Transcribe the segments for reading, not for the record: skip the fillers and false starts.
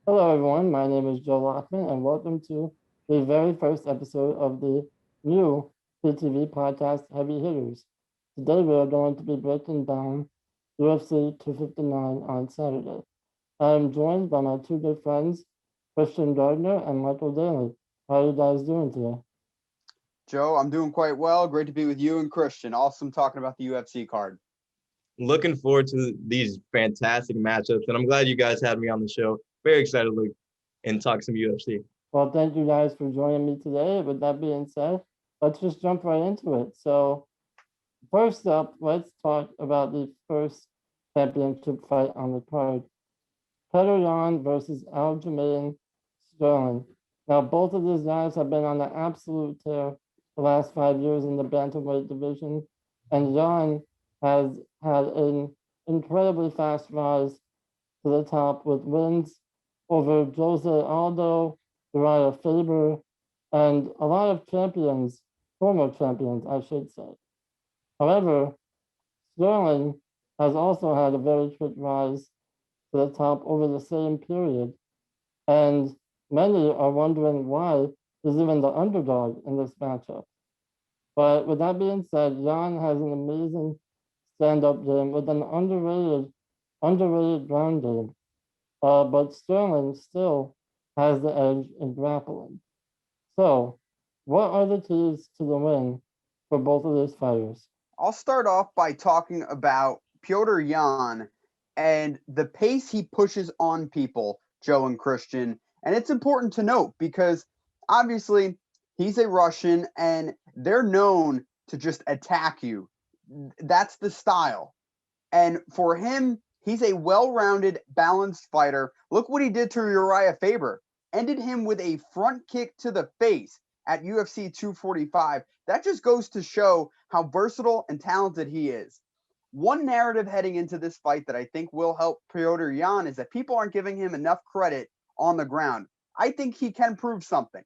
Hello, everyone. My name is Joe Lakhman, and welcome to the very first episode of the new PTV podcast, Heavy Hitters. Today, we are going to be breaking down UFC 259 on Saturday. I am joined by my two good friends, Christian Gardner and Michael Daly. How are you guys doing today? Joe, I'm doing quite well. Great to be with you and Christian. Awesome talking about the UFC card. Looking forward to these fantastic matchups, and I'm glad you guys had me on the show. Very excited to look and talk some UFC. Well, thank you guys for joining me today. With that being said, let's just jump right into it. So, first up, let's talk about the first championship fight on the card. Petr Yan versus Al-Jamilian Sterling. Now, both of these guys have been on the absolute tear the last 5 years in the bantamweight division, and Yan has had an incredibly fast rise to the top with wins over Jose Aldo, Uriah Faber, and a lot of champions, former champions, I should say. However, Sterling has also had a very quick rise to the top over the same period. And many are wondering why he's even the underdog in this matchup. But with that being said, Jan has an amazing stand-up game with an underrated ground game. But Sterling still has the edge in grappling. So, what are the keys to the win for both of these fighters? I'll start off by talking about Petr Yan and the pace he pushes on people, Joe and Christian. And it's important to note because obviously he's a Russian and they're known to just attack you. That's the style. And for him, he's a well-rounded, balanced fighter. Look what he did to Uriah Faber. Ended him with a front kick to the face at UFC 245. That just goes to show how versatile and talented he is. One narrative heading into this fight that I think will help Petr Yan is that people aren't giving him enough credit on the ground. I think he can prove something.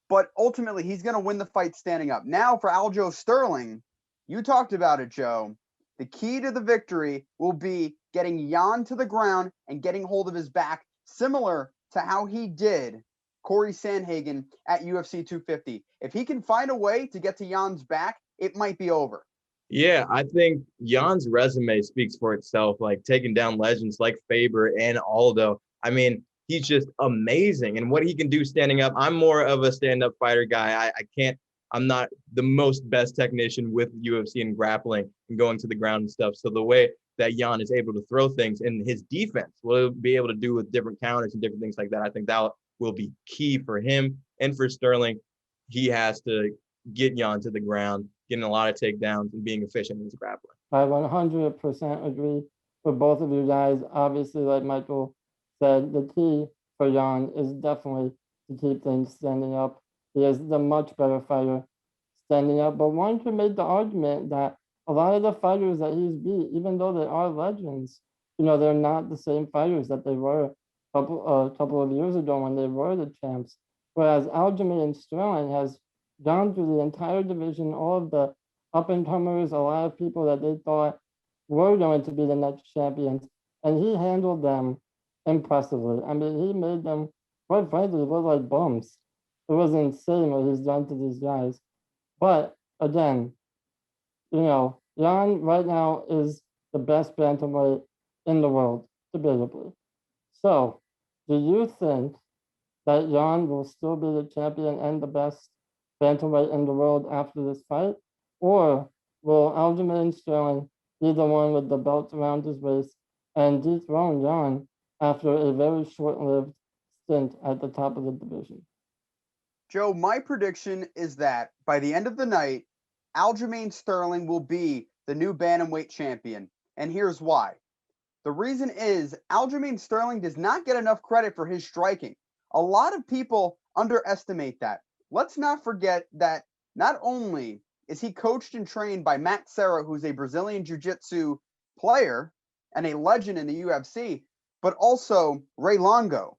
But ultimately, he's going to win the fight standing up. Now, for Aljo Sterling, you talked about it, Joe. The key to the victory will be getting Jan to the ground and getting hold of his back, similar to how he did Corey Sandhagen at UFC 250. If he can find a way to get to Jan's back, it might be over. Yeah, I think Jan's resume speaks for itself, like taking down legends like Faber and Aldo. I mean, he's just amazing. And what he can do standing up, I'm more of a stand-up fighter guy. I'm not the most best technician with UFC and grappling and going to the ground and stuff. So the way that Jan is able to throw things and his defense will be able to do with different counters and different things like that, I think that will be key for him. And for Sterling, he has to get Jan to the ground, getting a lot of takedowns and being efficient in his grappling. I 100% agree with both of you guys. Obviously, like Michael said, the key for Jan is definitely to keep things standing up. He is the much better fighter standing up. But one could make the argument that a lot of the fighters that he's beat, even though they are legends, they're not the same fighters that they were a couple of years ago when they were the champs. Whereas Aljamain Sterling has gone through the entire division, all of the up and comers, a lot of people that they thought were going to be the next champions, and he handled them impressively. I mean, he made them, quite frankly, look like bums. It was insane what he's done to these guys. But again, Jan right now is the best bantamweight in the world, debatably. So, do you think that Jan will still be the champion and the best bantamweight in the world after this fight? Or will Aljamain Sterling be the one with the belt around his waist and dethrone Jan after a very short-lived stint at the top of the division? Joe, my prediction is that by the end of the night, Aljamain Sterling will be the new bantamweight champion. And here's why. The reason is Aljamain Sterling does not get enough credit for his striking. A lot of people underestimate that. Let's not forget that not only is he coached and trained by Matt Serra, who's a Brazilian Jiu-Jitsu player and a legend in the UFC, but also Ray Longo,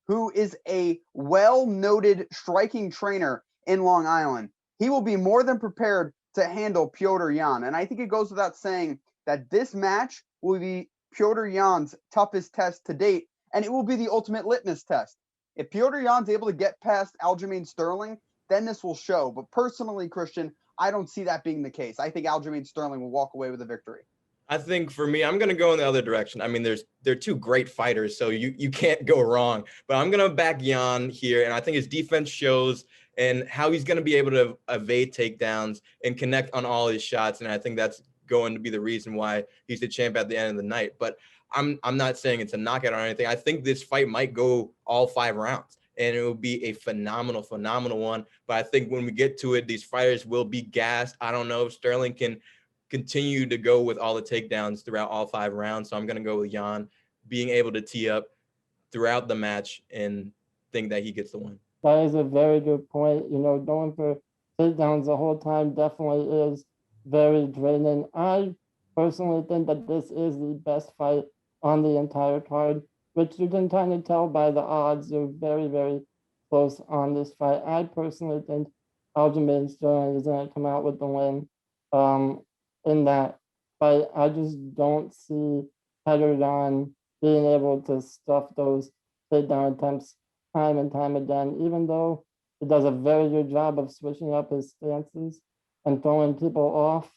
who is a well-noted striking trainer in Long Island. He will be more than prepared to handle Petr Yan. And I think it goes without saying that this match will be Petr Yan's toughest test to date and it will be the ultimate litmus test. If Petr Yan's able to get past Aljamain Sterling, then this will show. But personally, Christian, I don't see that being the case. I think Aljamain Sterling will walk away with a victory. I think for me, I'm going to go in the other direction. I mean, they're two great fighters, so you can't go wrong. But I'm going to back Yan here, and I think his defense shows and how he's going to be able to evade takedowns and connect on all his shots. And I think that's going to be the reason why he's the champ at the end of the night. But I'm not saying it's a knockout or anything. I think this fight might go all 5 rounds, and it will be a phenomenal one. But I think when we get to it, these fighters will be gassed. I don't know if Sterling can continue to go with all the takedowns throughout all 5 rounds. So I'm going to go with Yan being able to tee up throughout the match and think that he gets the win. That is a very good point. Going for takedowns the whole time definitely is very draining. I personally think that this is the best fight on the entire card, which you can kind of tell by the odds. They're very, very close on this fight. I personally think Aljamain Sterling is going to come out with the win. In that fight, I just don't see Petr Yan being able to stuff those takedown attempts time and time again, even though he does a very good job of switching up his stances and throwing people off.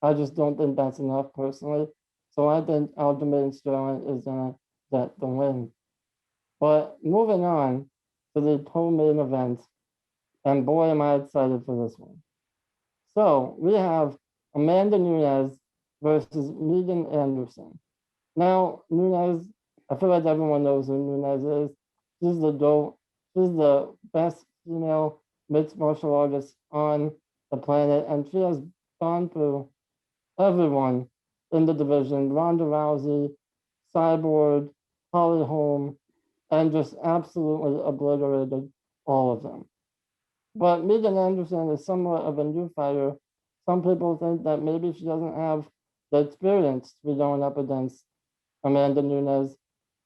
I just don't think that's enough personally. So I think Aljamain Sterling is going to get the win. But moving on to the co-main event, and boy, am I excited for this one. So we have Amanda Nunez versus Megan Anderson. Now, Nunez, I feel like everyone knows who Nunez is. She's the GOAT. She's the best female mixed martial artist on the planet, and she has gone through everyone in the division: Ronda Rousey, Cyborg, Holly Holm, and just absolutely obliterated all of them. But Megan Anderson is somewhat of a new fighter. Some people think that maybe she doesn't have the experience to be going up against Amanda Nunez.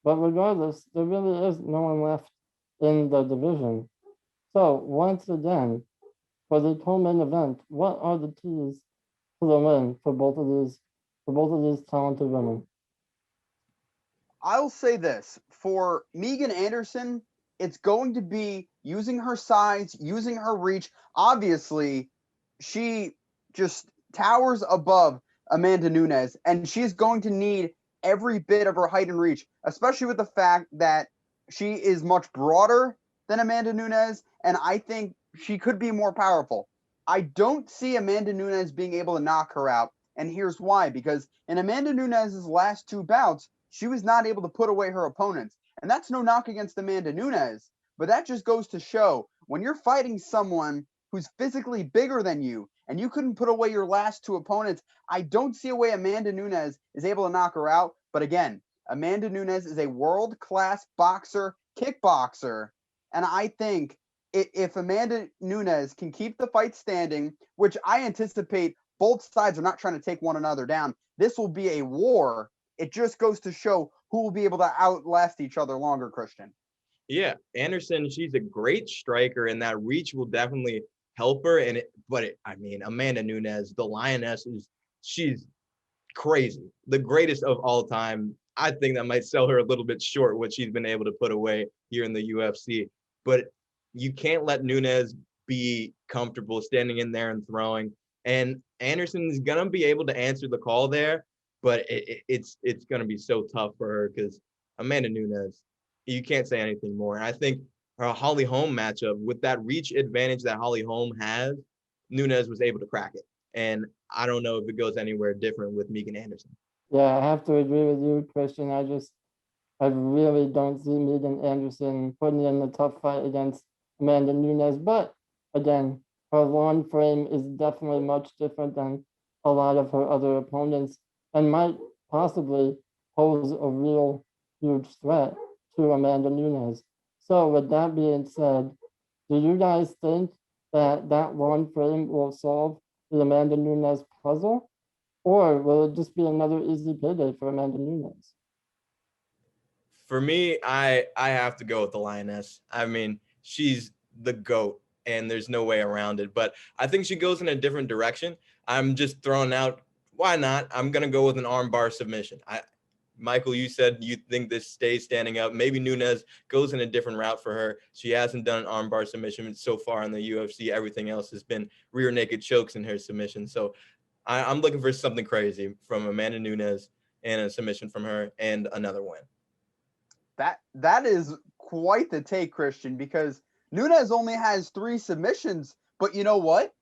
But regardless, there really is no one left in the division. So once again, for the co-main event, what are the keys to the win for both of these talented women? I'll say this. For Megan Anderson, it's going to be using her size, using her reach. Obviously, she just towers above Amanda Nunez, and she's going to need every bit of her height and reach, especially with the fact that she is much broader than Amanda Nunez, and I think she could be more powerful. I don't see Amanda Nunez being able to knock her out, and here's why. Because in Amanda Nunez's last 2 bouts, she was not able to put away her opponents, and that's no knock against Amanda Nunez, but that just goes to show when you're fighting someone who's physically bigger than you, and you couldn't put away your last 2 opponents, I don't see a way Amanda Nunez is able to knock her out. But again, Amanda Nunez is a world-class boxer, kickboxer, and I think if Amanda Nunez can keep the fight standing, which I anticipate both sides are not trying to take one another down, this will be a war. It just goes to show who will be able to outlast each other longer, Christian. Yeah, Anderson, she's a great striker, and that reach will definitely help her. Amanda Nunez, the Lioness, she's crazy. The greatest of all time. I think that might sell her a little bit short what she's been able to put away here in the UFC. But you can't let Nunez be comfortable standing in there and throwing. And Anderson is going to be able to answer the call there, but it's going to be so tough for her because Amanda Nunez, you can't say anything more. And I think her Holly Holm matchup with that reach advantage that Holly Holm has, Nunez was able to crack it. And I don't know if it goes anywhere different with Megan Anderson. Yeah, I have to agree with you, Christian. I really don't see Megan Anderson putting in a tough fight against Amanda Nunez. But again, her long frame is definitely much different than a lot of her other opponents and might possibly pose a real huge threat to Amanda Nunez. So with that being said, do you guys think that long frame will solve the Amanda Nunez puzzle? Or will it just be another easy payday for Amanda Nunez? For me, I have to go with the Lioness. I mean, she's the GOAT, and there's no way around it. But I think she goes in a different direction. I'm just throwing out, why not? I'm going to go with an armbar submission. Michael, you said you think this stays standing up. Maybe Nunez goes in a different route for her. She hasn't done an armbar submission so far in the UFC. Everything else has been rear naked chokes in her submission. So I'm looking for something crazy from Amanda Nunez and a submission from her and another win. That is quite the take, Christian, because Nunez only has 3 submissions. But you know what?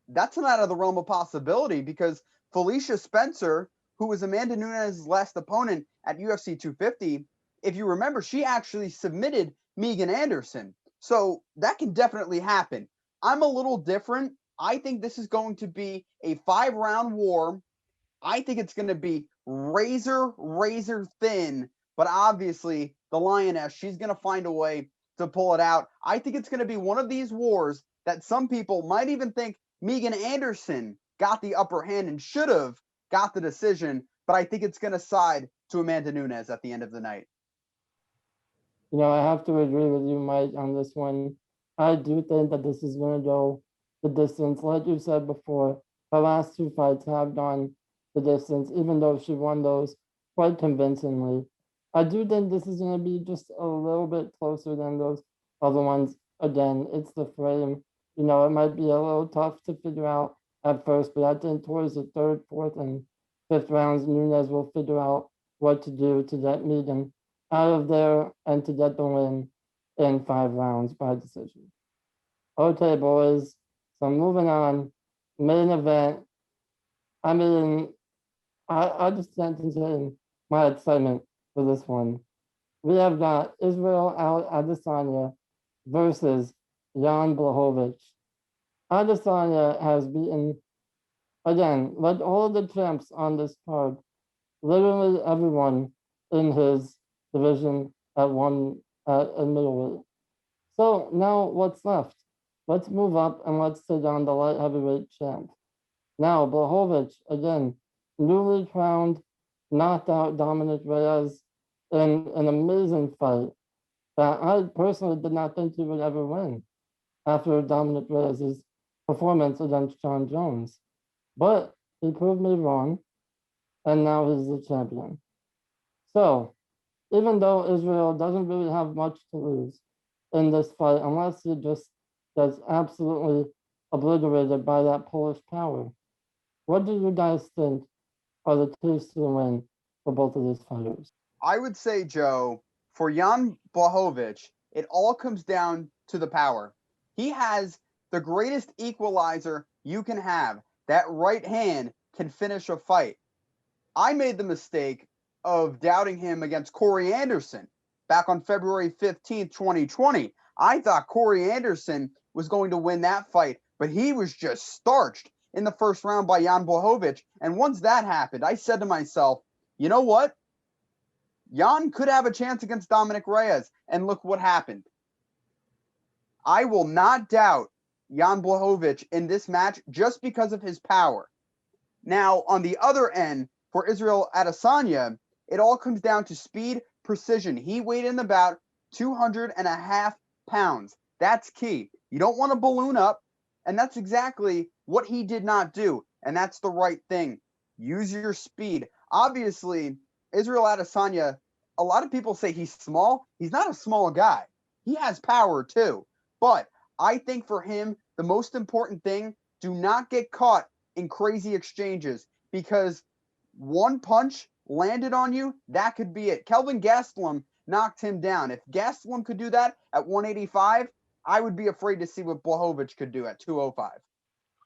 That's not out of the realm of possibility, because Felicia Spencer, who was Amanda Nunez's last opponent at UFC 250, if you remember, she actually submitted Megan Anderson. So that can definitely happen. I'm a little different. I think this is going to be a 5-round war. I think it's going to be razor thin, but obviously the Lioness, she's going to find a way to pull it out. I think it's going to be one of these wars that some people might even think Megan Anderson got the upper hand and should have got the decision, but I think it's going to side to Amanda Nunez at the end of the night. You know, I have to agree with you, Mike, on this one. I do think that this is going to go the distance. Like you said before, her last 2 fights have gone the distance, even though she won those quite convincingly. I do think this is going to be just a little bit closer than those other ones. Again, it's the frame. You know, it might be a little tough to figure out at first, but I think towards the 3rd, 4th, and 5th rounds, Nunez will figure out what to do to get Megan out of there and to get the win in 5 rounds by decision. Okay, boys, so moving on. Main event. I mean, I just can't contain my excitement for this one. We have got Israel Adesanya versus Jan Blachowicz. Adesanya has beaten, again, like all of the champs on this card, literally everyone in his division in middleweight. So now what's left? Let's move up and let's take on the light heavyweight champ. Now, Blachowicz, again, newly crowned, knocked out Dominic Reyes in an amazing fight that I personally did not think he would ever win after Dominic Reyes' performance against John Jones. But he proved me wrong, and now he's the champion. So, even though Israel doesn't really have much to lose in this fight, unless he just gets absolutely obliterated by that Polish power, what do you guys think are the keys to the win for both of these fighters? I would say, Joe, for Jan Blachowicz, it all comes down to the power. He has the greatest equalizer you can have. That right hand can finish a fight. I made the mistake of doubting him against Corey Anderson back on February 15th, 2020. I thought Corey Anderson was going to win that fight, but he was just starched in the first round by Jan Blachowicz. And once that happened, I said to myself, you know what? Jan could have a chance against Dominic Reyes, and look what happened. I will not doubt Jan Blachowicz in this match just because of his power. Now, on the other end, for Israel Adesanya, it all comes down to speed, precision. He weighed in about 200.5 pounds. That's key. You don't want to balloon up, and that's exactly what he did not do, and that's the right thing. Use your speed. Obviously, Israel Adesanya, a lot of people say he's small. He's not a small guy. He has power too. But I think for him, the most important thing, do not get caught in crazy exchanges, because one punch landed on you, that could be it. Kelvin Gastelum knocked him down. If Gastelum could do that at 185, I would be afraid to see what Blachowicz could do at 205.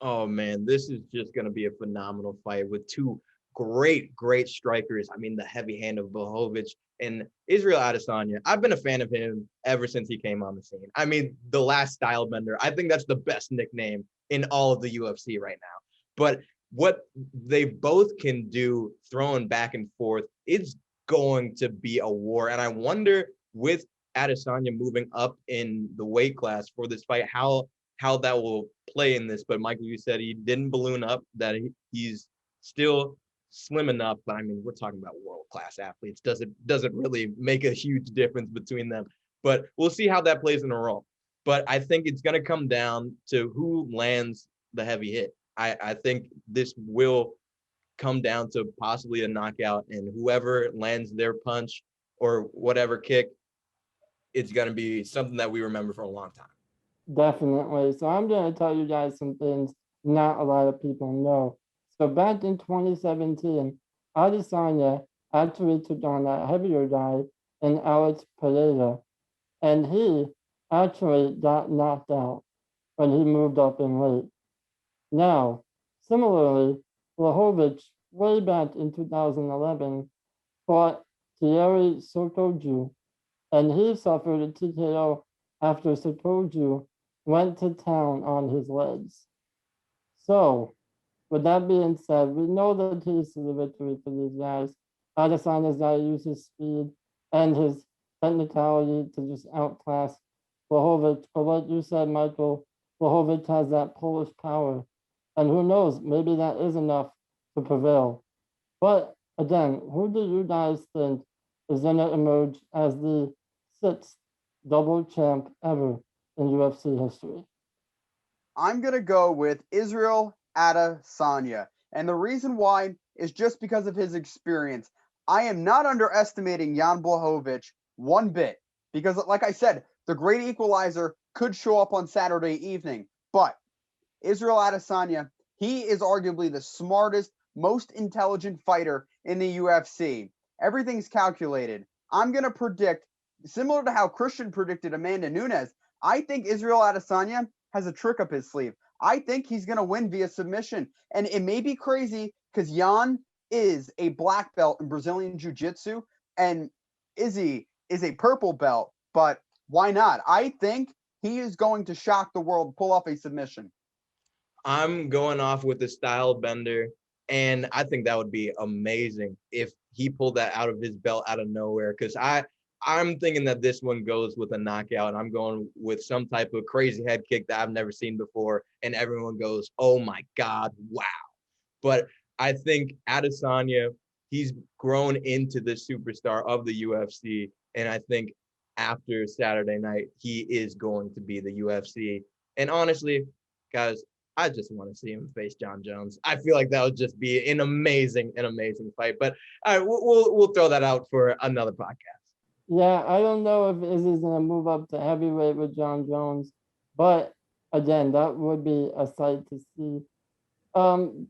Oh, man, this is just going to be a phenomenal fight with two great strikers. I mean, the heavy hand of Blachowicz and Israel Adesanya. I've been a fan of him ever since he came on the scene. I mean, the last style bender, I think that's the best nickname in all of the UFC right now. But what they both can do throwing back and forth, it's going to be a war. And I wonder, with Adesanya moving up in the weight class for this fight, how that will play in this. But Michael, you said he didn't balloon up, that he's still slim enough. But I mean, we're talking about world-class athletes. Doesn't really make a huge difference between them. But we'll see how that plays in a role. But I think it's going to come down to who lands the heavy hit. I think this will come down to possibly a knockout, and whoever lands their punch or whatever kick, it's going to be something that we remember for a long time. Definitely. So I'm going to tell you guys some things not a lot of people know. So back in 2017, Adesanya actually took on that heavier guy in Alex Pereira, and he actually got knocked out when he moved up in weight. Now, similarly, Blachowicz, way back in 2011, fought Thierry Sotoju, and he suffered a TKO after Sotoju went to town on his legs. So, with that being said, we know the keys to the victory for these guys. Adesanya's got to use his speed and his technicality to just outclass Blachowicz. But like you said, Michael, Blachowicz has that Polish power. And who knows, maybe that is enough to prevail. But again, who do you guys think is going to emerge as the 6th double champ ever in UFC history? I'm going to go with Israel Adesanya. And the reason why is just because of his experience. I am not underestimating Jan Blachowicz one bit because, like I said, the great equalizer could show up on Saturday evening. But Israel Adesanya, he is arguably the smartest, most intelligent fighter in the UFC. Everything's calculated. I'm going to predict, similar to how Christian predicted Amanda Nunez, I think Israel Adesanya has a trick up his sleeve. I think he's going to win via submission. And it may be crazy because Jan is a black belt in Brazilian Jiu-Jitsu and Izzy is a purple belt. But why not? I think he is going to shock the world, pull off a submission. I'm going off with the style bender, and I think that would be amazing if he pulled that out of his belt out of nowhere, because I'm thinking that this one goes with a knockout, and I'm going with some type of crazy head kick that I've never seen before, and everyone goes, oh my God, wow. But I think Adesanya, he's grown into the superstar of the UFC, and I think after Saturday night, he is going to be the UFC. And honestly, guys, I just want to see him face John Jones. I feel like that would just be an amazing fight. But all right, we'll throw that out for another podcast. Yeah, I don't know if Izzy's going to move up to heavyweight with John Jones, but again, that would be a sight to see.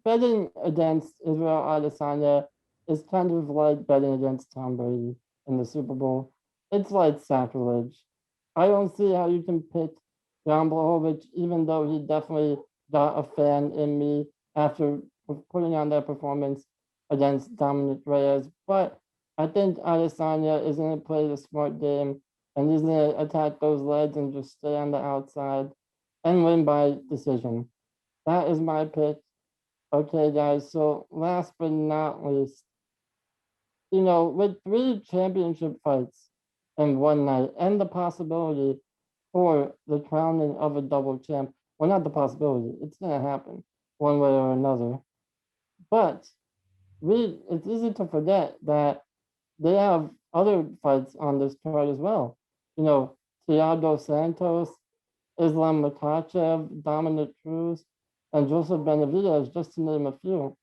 Betting against Israel Adesanya is kind of like betting against Tom Brady in the Super Bowl. It's like sacrilege. I don't see how you can pick Jan Blachowicz, even though he definitely got a fan in me after putting on that performance against Dominic Reyes. But I think Adesanya is going to play the smart game, and he's going to attack those legs and just stay on the outside and win by decision. That is my pick. Okay, guys, so last but not least, with 3 championship fights in one night and the possibility for the crowning of a double champ, well, not the possibility, it's going to happen one way or another. But it's easy to forget that they have other fights on this card as well. Thiago Santos, Islam Makachev, Dominic Cruz, and Joseph Benavidez, just to name a few.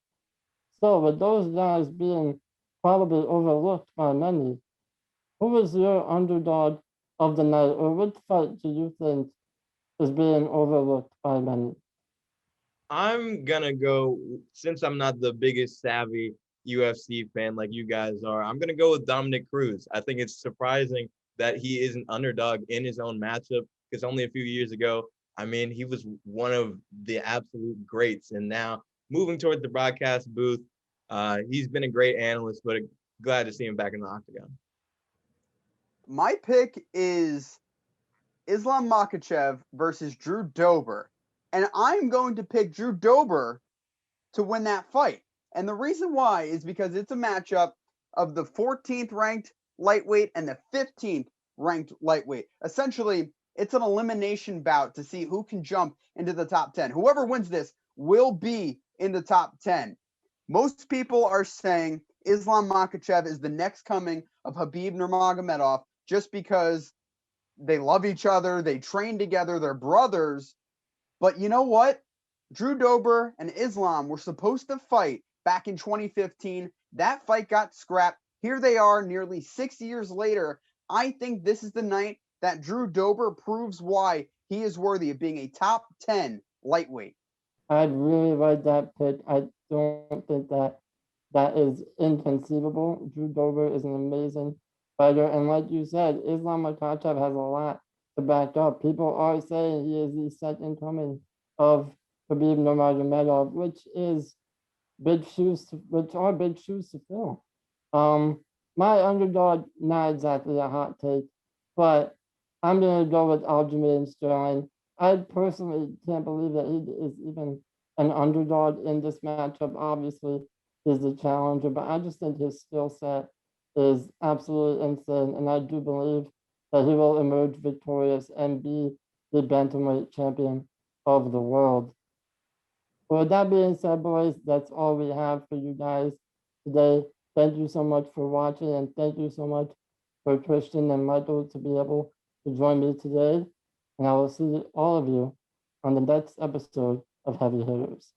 So with those guys being probably overlooked by many, who is your underdog of the night, or which fight do you think is being overlooked by many? I'm gonna go, since I'm not the biggest savvy UFC fan like you guys are, I'm gonna go with Dominic Cruz. I think it's surprising that he is an underdog in his own matchup, because only a few years ago, I mean, he was one of the absolute greats, and now moving towards the broadcast booth, he's been a great analyst, but glad to see him back in the octagon. My pick is Islam Makachev versus Drew Dober. And I'm going to pick Drew Dober to win that fight. And the reason why is because it's a matchup of the 14th ranked lightweight and the 15th ranked lightweight. Essentially, it's an elimination bout to see who can jump into the top 10. Whoever wins this will be in the top 10. Most people are saying Islam Makachev is the next coming of Khabib Nurmagomedov just because they love each other, they train together, they're brothers. But you know what? Drew Dober and Islam were supposed to fight back in 2015. That fight got scrapped. Here they are nearly 6 years later. I think this is the night that Drew Dober proves why he is worthy of being a top 10 lightweight. I'd really like that pick. I don't think that is inconceivable. Drew Dober is an amazing fighter. And like you said, Islam Makachev has a lot to back up. People are saying he is the second coming of Khabib Nurmagomedov, which are big shoes to fill. My underdog, not exactly a hot take, but I'm gonna go with Al-Jamilian Sterling. I personally can't believe that he is even an underdog in this matchup. Obviously, he's the challenger, but I just think his skill set is absolutely insane, and I do believe that he will emerge victorious and be the bantamweight champion of the world. With that being said, boys, that's all we have for you guys today. Thank you so much for watching, and thank you so much for Christian and Michael to be able to join me today. And I will see all of you on the next episode of Heavy Hitters.